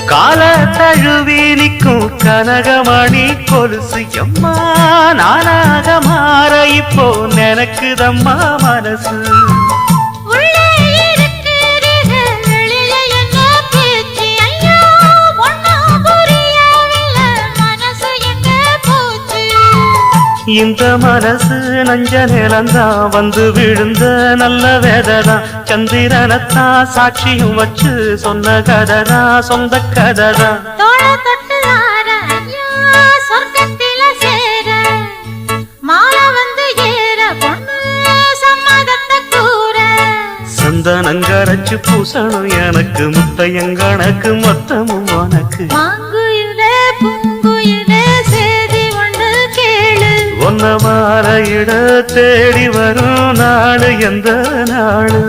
கால தழுவி நிற்கும் கனகமணி கொலுசு எம்மா நானாக மாற இப்போ நினைக்குதம்மா மனசு இந்த மனசு நஞ்ச நிலந்தான் வந்து விழுந்த நல்ல வேததான் சந்திரனத்தான் சாட்சியும் வச்சு சொன்ன கததான் சொந்த கததான் சந்தனங்கரைச்சு பூசணும் எனக்கு முத்தையங்கணக்கு மொத்தமும் உனக்கு ஒன்ன மாற இட தேடி வரும் நாடு எந்த நாடு